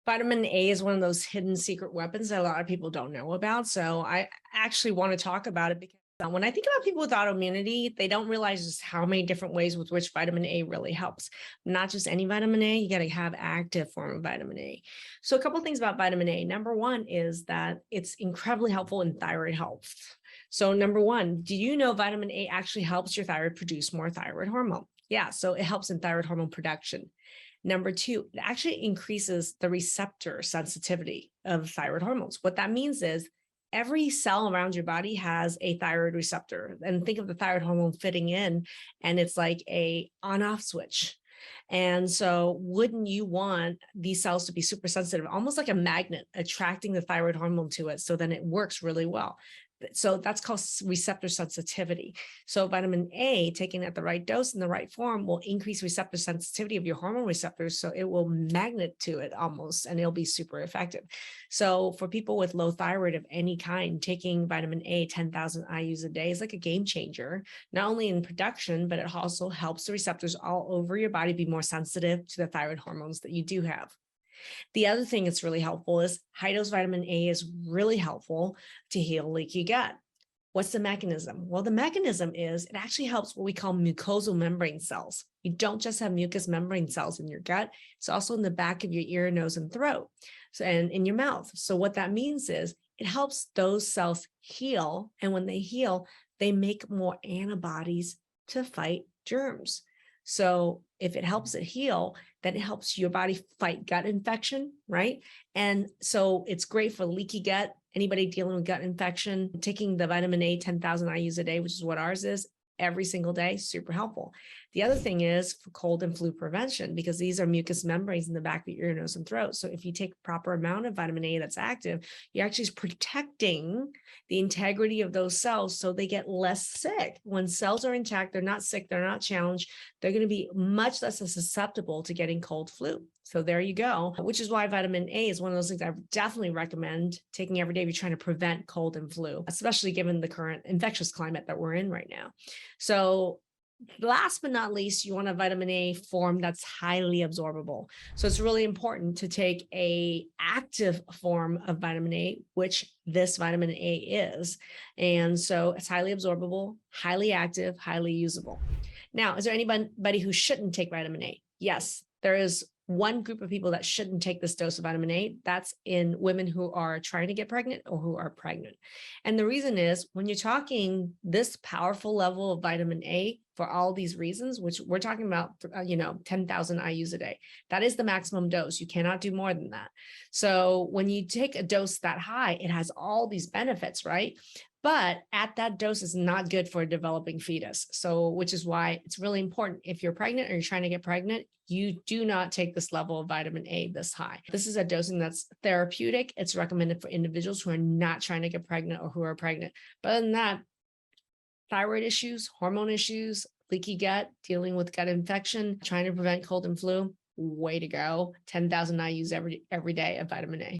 Vitamin A is one of those hidden secret weapons that a lot of people don't know about. So I actually want to talk about it because when I think about people with autoimmunity, they don't realize just how many different ways with which vitamin A really helps. Not just any vitamin A, you got to have active form of vitamin A. So a couple of things about vitamin A. Number one is that it's incredibly helpful in thyroid health. So number one, do you know vitamin A actually helps your thyroid produce more thyroid hormone? Yeah, so it helps in thyroid hormone production. Number two, it actually increases the receptor sensitivity of thyroid hormones. What that means is every cell around your body has a thyroid receptor. And think of the thyroid hormone fitting in, and it's like a on-off switch. And so wouldn't you want these cells to be super sensitive, almost like a magnet, attracting the thyroid hormone to it, so then it works really well. So that's called receptor sensitivity. So vitamin A, taken at the right dose in the right form, will increase receptor sensitivity of your hormone receptors. So it will magnet to it almost, and it'll be super effective. So for people with low thyroid of any kind, taking vitamin A 10,000 IUs a day is like a game changer, not only in production, but it also helps the receptors all over your body be more sensitive to the thyroid hormones that you do have. The other thing that's really helpful is high dose vitamin A is really helpful to heal leaky gut. What's the mechanism? Well, the mechanism is it actually helps what we call mucosal membrane cells. You don't just have mucous membrane cells in your gut, it's also in the back of your ear, nose, and throat, and in your mouth. So what that means is it helps those cells heal. And when they heal, they make more antibodies to fight germs. So if it helps it heal, then it helps your body fight gut infection, right? And so it's great for leaky gut. Anybody dealing with gut infection, taking the vitamin A 10,000 IUs a day, which is what ours is, every single day, super helpful. The other thing is for cold and flu prevention, because these are mucous membranes in the back of your ear, nose, and throat. So if you take proper amount of vitamin A that's active, you're actually protecting the integrity of those cells so they get less sick. When cells are intact, they're not sick, they're not challenged, they're going to be much less susceptible to getting cold flu. So there you go, which is why vitamin A is one of those things I definitely recommend taking every day if you're trying to prevent cold and flu, especially given the current infectious climate that we're in right now. So last but not least, you want a vitamin A form that's highly absorbable. So it's really important to take a active form of vitamin A, which this vitamin A is. And so it's highly absorbable, highly active, highly usable. Now, is there anybody who shouldn't take vitamin A? Yes, there is one group of people that shouldn't take this dose of vitamin A. That's in women who are trying to get pregnant or who are pregnant. And the reason is when you're talking this powerful level of vitamin A for all these reasons, which we're talking about, 10,000 IUs a day, that is the maximum dose. You cannot do more than that. So when you take a dose that high, it has all these benefits, right? But at that dose is not good for a developing fetus. So, which is why it's really important if you're pregnant or you're trying to get pregnant, you do not take this level of vitamin A this high. This is a dosing that's therapeutic. It's recommended for individuals who are not trying to get pregnant or who are pregnant. But other than that, thyroid issues, hormone issues, leaky gut, dealing with gut infection, trying to prevent cold and flu, way to go. 10,000 IUs every day of vitamin A.